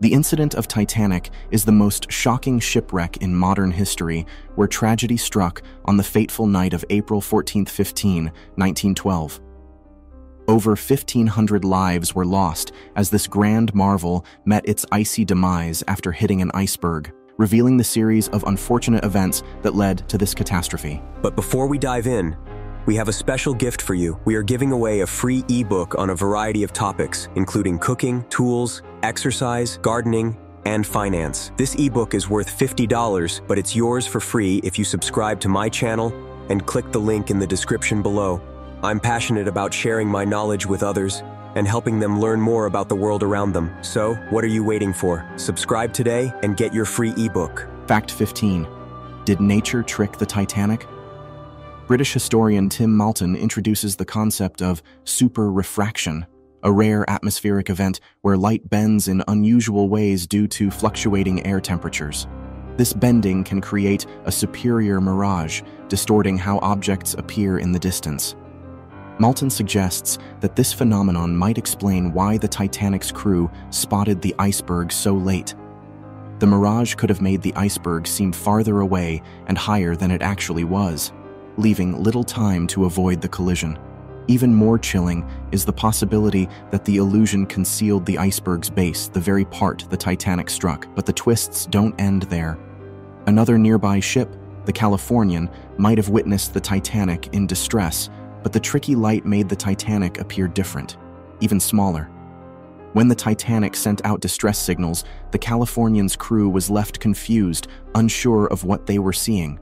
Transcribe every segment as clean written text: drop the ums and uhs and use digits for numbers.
The incident of Titanic is the most shocking shipwreck in modern history, where tragedy struck on the fateful night of April 14, 1912. Over 1,500 lives were lost as this grand marvel met its icy demise after hitting an iceberg, revealing the series of unfortunate events that led to this catastrophe. But before we dive in, we have a special gift for you. We are giving away a free ebook on a variety of topics, including cooking, tools, exercise, gardening, and finance. This ebook is worth $50, but it's yours for free if you subscribe to my channel and click the link in the description below. I'm passionate about sharing my knowledge with others and helping them learn more about the world around them. So, what are you waiting for? Subscribe today and get your free ebook. Fact 15. Did nature trick the Titanic? British historian Tim Malton introduces the concept of super-refraction, a rare atmospheric event where light bends in unusual ways due to fluctuating air temperatures. This bending can create a superior mirage, distorting how objects appear in the distance. Malton suggests that this phenomenon might explain why the Titanic's crew spotted the iceberg so late. The mirage could have made the iceberg seem farther away and higher than it actually was, leaving little time to avoid the collision. Even more chilling is the possibility that the illusion concealed the iceberg's base, the very part the Titanic struck. But the twists don't end there. Another nearby ship, the Californian, might have witnessed the Titanic in distress, but the tricky light made the Titanic appear different, even smaller. When the Titanic sent out distress signals, the Californian's crew was left confused, unsure of what they were seeing.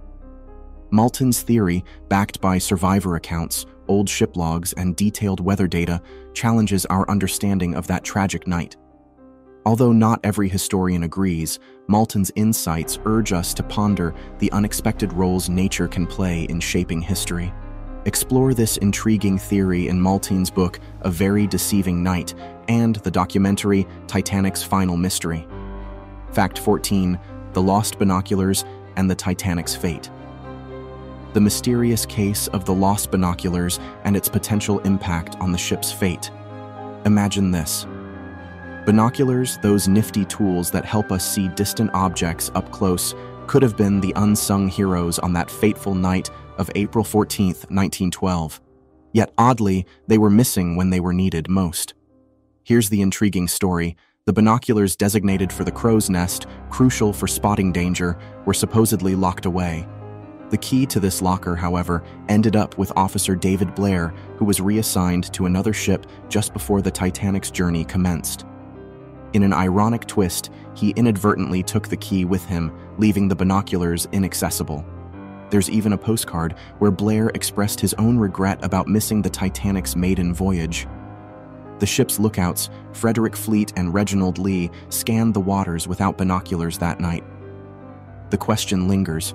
Malton's theory, backed by survivor accounts, old ship logs, and detailed weather data, challenges our understanding of that tragic night. Although not every historian agrees, Malton's insights urge us to ponder the unexpected roles nature can play in shaping history. Explore this intriguing theory in Malton's book, A Very Deceiving Night, and the documentary Titanic's Final Mystery. Fact 14. The Lost Binoculars and the Titanic's Fate. The mysterious case of the Lost Binoculars and its potential impact on the ship's fate. Imagine this. Binoculars, those nifty tools that help us see distant objects up close, could have been the unsung heroes on that fateful night of April 14, 1912. Yet oddly, they were missing when they were needed most. Here's the intriguing story. The binoculars designated for the crow's nest, crucial for spotting danger, were supposedly locked away. The key to this locker, however, ended up with Officer David Blair, who was reassigned to another ship just before the Titanic's journey commenced. In an ironic twist, he inadvertently took the key with him, leaving the binoculars inaccessible. There's even a postcard where Blair expressed his own regret about missing the Titanic's maiden voyage. The ship's lookouts, Frederick Fleet and Reginald Lee, scanned the waters without binoculars that night. The question lingers.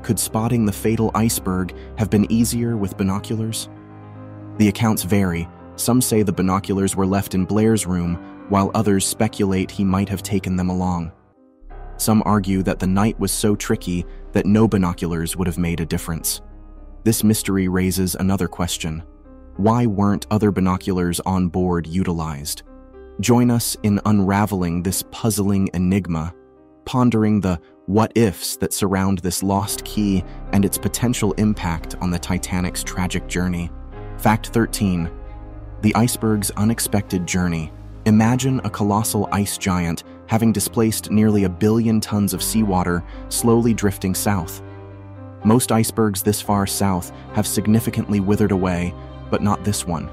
Could spotting the fatal iceberg have been easier with binoculars? The accounts vary. Some say the binoculars were left in Blair's room, while others speculate he might have taken them along. Some argue that the night was so tricky that no binoculars would have made a difference. This mystery raises another question. Why weren't other binoculars on board utilized? Join us in unraveling this puzzling enigma, pondering the what-ifs that surround this lost key and its potential impact on the Titanic's tragic journey. Fact 13. The iceberg's unexpected journey. Imagine a colossal ice giant having displaced nearly 1 billion tons of seawater, slowly drifting south. Most icebergs this far south have significantly withered away, but not this one.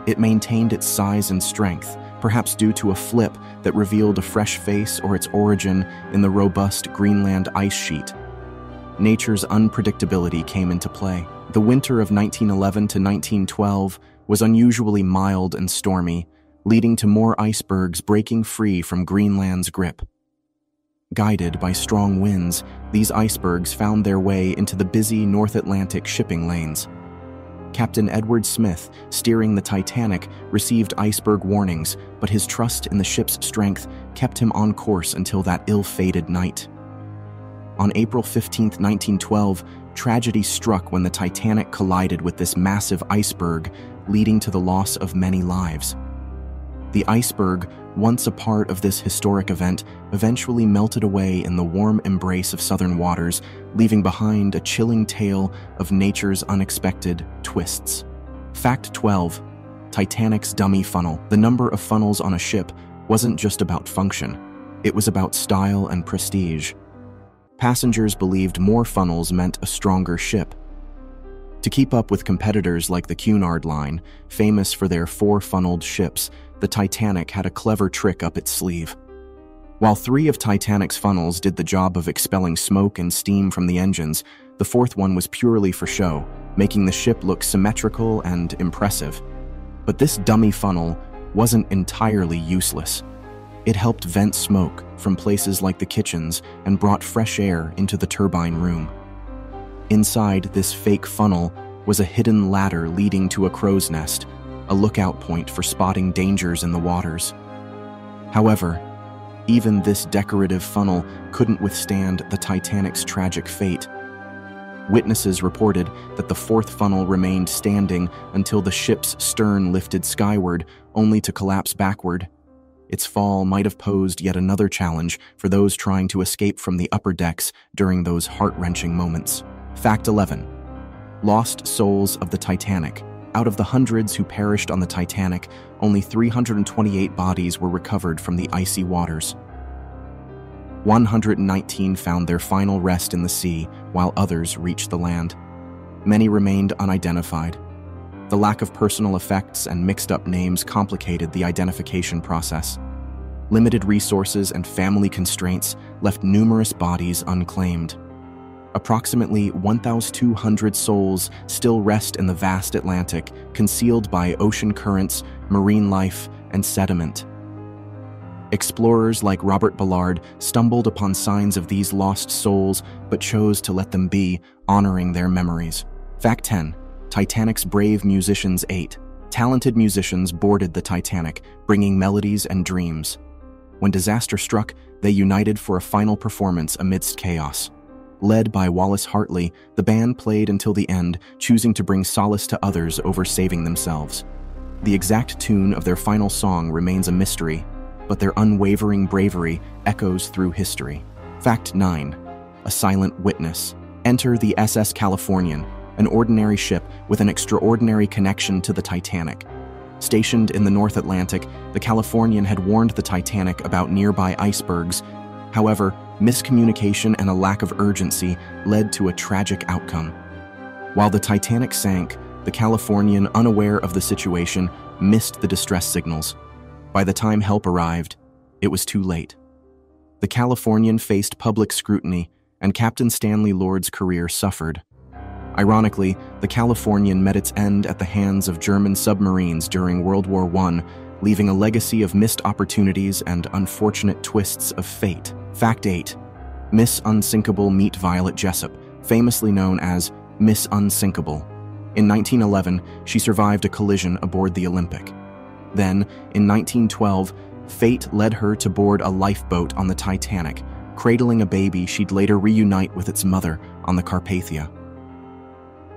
It maintained its size and strength, perhaps due to a flip that revealed a fresh face or its origin in the robust Greenland ice sheet. Nature's unpredictability came into play. The winter of 1911 to 1912 was unusually mild and stormy, leading to more icebergs breaking free from Greenland's grip. Guided by strong winds, these icebergs found their way into the busy North Atlantic shipping lanes. Captain Edward Smith, steering the Titanic, received iceberg warnings, but his trust in the ship's strength kept him on course until that ill-fated night. On April 15, 1912, tragedy struck when the Titanic collided with this massive iceberg, leading to the loss of many lives. The iceberg, once a part of this historic event, eventually melted away in the warm embrace of southern waters, leaving behind a chilling tale of nature's unexpected twists. Fact 12. Titanic's dummy funnel. The number of funnels on a ship wasn't just about function. It was about style and prestige. Passengers believed more funnels meant a stronger ship. To keep up with competitors like the Cunard Line, famous for their four-funneled ships, the Titanic had a clever trick up its sleeve. While 3 of Titanic's funnels did the job of expelling smoke and steam from the engines, the 4th one was purely for show, making the ship look symmetrical and impressive. But this dummy funnel wasn't entirely useless. It helped vent smoke from places like the kitchens and brought fresh air into the turbine room. Inside this fake funnel was a hidden ladder leading to a crow's nest, a lookout point for spotting dangers in the waters. However, even this decorative funnel couldn't withstand the Titanic's tragic fate. Witnesses reported that the 4th funnel remained standing until the ship's stern lifted skyward, only to collapse backward. Its fall might have posed yet another challenge for those trying to escape from the upper decks during those heart-wrenching moments. Fact 11. Lost souls of the Titanic. Out of the hundreds who perished on the Titanic, only 328 bodies were recovered from the icy waters. 119 found their final rest in the sea, while others reached the land. Many remained unidentified. The lack of personal effects and mixed-up names complicated the identification process. Limited resources and family constraints left numerous bodies unclaimed. Approximately 1,200 souls still rest in the vast Atlantic, concealed by ocean currents, marine life, and sediment. Explorers like Robert Ballard stumbled upon signs of these lost souls, but chose to let them be, honoring their memories. Fact 10. Titanic's brave musicians 8. Talented musicians boarded the Titanic, bringing melodies and dreams. When disaster struck, they united for a final performance amidst chaos. Led by Wallace Hartley, the band played until the end, choosing to bring solace to others over saving themselves. The exact tune of their final song remains a mystery, but their unwavering bravery echoes through history. Fact 9. A silent witness. Enter the SS Californian, an ordinary ship with an extraordinary connection to the Titanic. Stationed in the North Atlantic, the Californian had warned the Titanic about nearby icebergs. However, miscommunication and a lack of urgency led to a tragic outcome. While the Titanic sank, the Californian, unaware of the situation, missed the distress signals. By the time help arrived, it was too late. The Californian faced public scrutiny, and Captain Stanley Lord's career suffered. Ironically, the Californian met its end at the hands of German submarines during World War I, leaving a legacy of missed opportunities and unfortunate twists of fate. Fact 8. Miss Unsinkable meet Violet Jessup, famously known as Miss Unsinkable. In 1911, she survived a collision aboard the Olympic. Then, in 1912, fate led her to board a lifeboat on the Titanic, cradling a baby she'd later reunite with its mother on the Carpathia.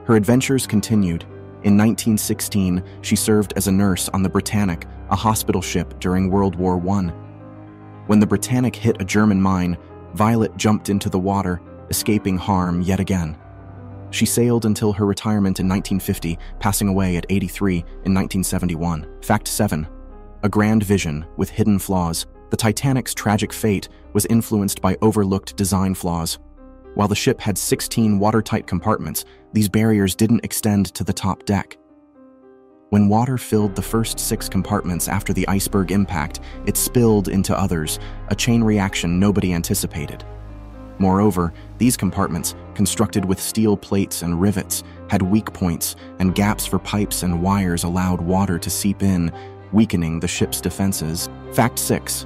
Her adventures continued. In 1916, she served as a nurse on the Britannic, a hospital ship during World War I. When the Britannic hit a German mine, Violet jumped into the water, escaping harm yet again. She sailed until her retirement in 1950, passing away at 83 in 1971. Fact 7. A grand vision with hidden flaws. The Titanic's tragic fate was influenced by overlooked design flaws. While the ship had 16 watertight compartments, these barriers didn't extend to the top deck. When water filled the first 6 compartments after the iceberg impact, it spilled into others, a chain reaction nobody anticipated. Moreover, these compartments, constructed with steel plates and rivets, had weak points, and gaps for pipes and wires allowed water to seep in, weakening the ship's defenses. Fact 6.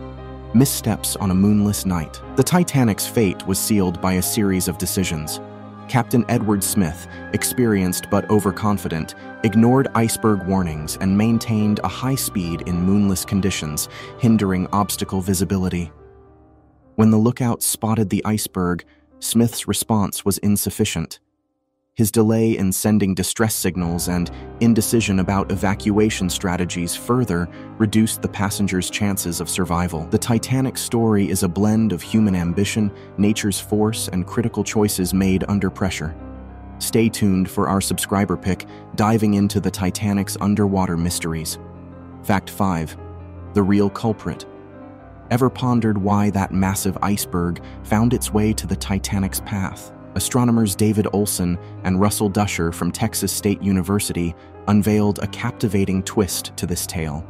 Missteps on a moonless night. The Titanic's fate was sealed by a series of decisions. Captain Edward Smith, experienced but overconfident, ignored iceberg warnings and maintained a high speed in moonless conditions, hindering obstacle visibility. When the lookout spotted the iceberg, Smith's response was insufficient. His delay in sending distress signals and indecision about evacuation strategies further reduced the passengers' chances of survival. The Titanic story is a blend of human ambition, nature's force, and critical choices made under pressure. Stay tuned for our subscriber pick, diving into the Titanic's underwater mysteries. Fact 5. The real culprit. Ever pondered why that massive iceberg found its way to the Titanic's path? Astronomers David Olson and Russell Dusher from Texas State University unveiled a captivating twist to this tale.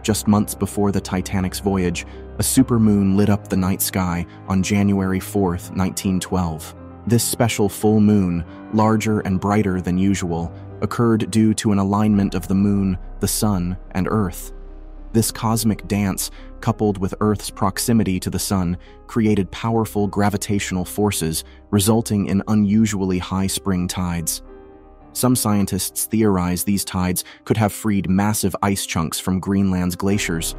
Just months before the Titanic's voyage, a supermoon lit up the night sky on January 4, 1912. This special full moon, larger and brighter than usual, occurred due to an alignment of the moon, the sun, and Earth. This cosmic dance, coupled with Earth's proximity to the sun, created powerful gravitational forces, resulting in unusually high spring tides. Some scientists theorize these tides could have freed massive ice chunks from Greenland's glaciers.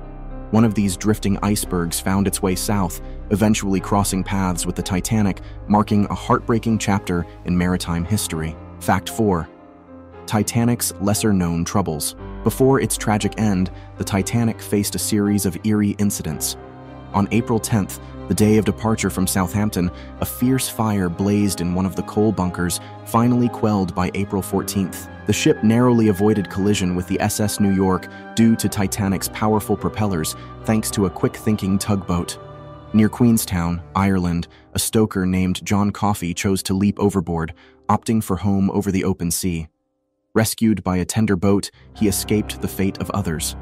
One of these drifting icebergs found its way south, eventually crossing paths with the Titanic, marking a heartbreaking chapter in maritime history. Fact 4. Titanic's lesser-known troubles. Before its tragic end, the Titanic faced a series of eerie incidents. On April 10th, the day of departure from Southampton, a fierce fire blazed in one of the coal bunkers, finally quelled by April 14th. The ship narrowly avoided collision with the SS New York due to Titanic's powerful propellers, thanks to a quick-thinking tugboat. Near Queenstown, Ireland, a stoker named John Coffey chose to leap overboard, opting for home over the open sea. Rescued by a tender boat, he escaped the fate of others.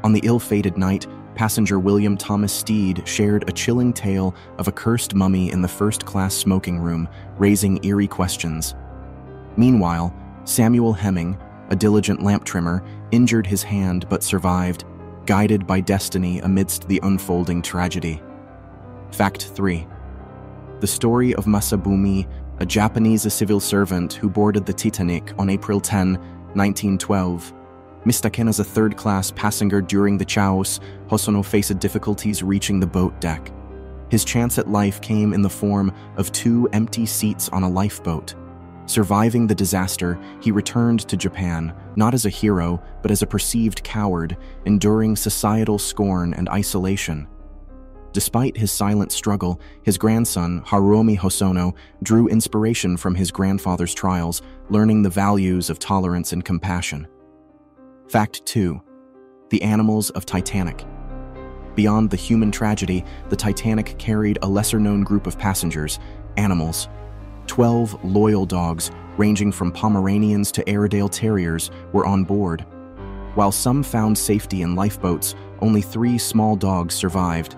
On the ill-fated night, passenger William Thomas Steed shared a chilling tale of a cursed mummy in the first-class smoking room, raising eerie questions. Meanwhile, Samuel Hemming, a diligent lamp trimmer, injured his hand but survived, guided by destiny amidst the unfolding tragedy. Fact 3. The Story of Masabi, a Japanese civil servant who boarded the Titanic on April 10, 1912. Mistaken as a third-class passenger during the chaos, Hosono faced difficulties reaching the boat deck. His chance at life came in the form of 2 empty seats on a lifeboat. Surviving the disaster, he returned to Japan, not as a hero, but as a perceived coward, enduring societal scorn and isolation. Despite his silent struggle, his grandson, Hiromi Hosono, drew inspiration from his grandfather's trials, learning the values of tolerance and compassion. Fact 2. The Animals of Titanic. Beyond the human tragedy, the Titanic carried a lesser-known group of passengers, animals. 12 loyal dogs, ranging from Pomeranians to Airedale Terriers, were on board. While some found safety in lifeboats, only 3 small dogs survived.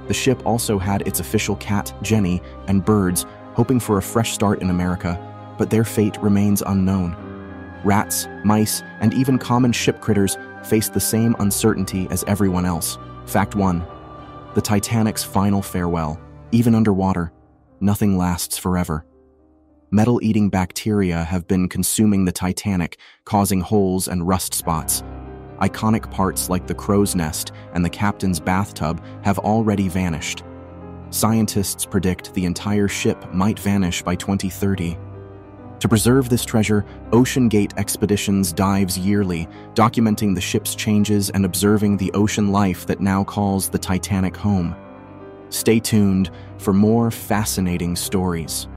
The ship also had its official cat, Jenny, and birds, hoping for a fresh start in America, but their fate remains unknown. Rats, mice, and even common ship critters faced the same uncertainty as everyone else. Fact 1. The Titanic's final farewell. Even underwater, nothing lasts forever. Metal-eating bacteria have been consuming the Titanic, causing holes and rust spots. Iconic parts like the crow's nest and the captain's bathtub have already vanished. Scientists predict the entire ship might vanish by 2030. To preserve this treasure, OceanGate Expeditions dives yearly, documenting the ship's changes and observing the ocean life that now calls the Titanic home. Stay tuned for more fascinating stories.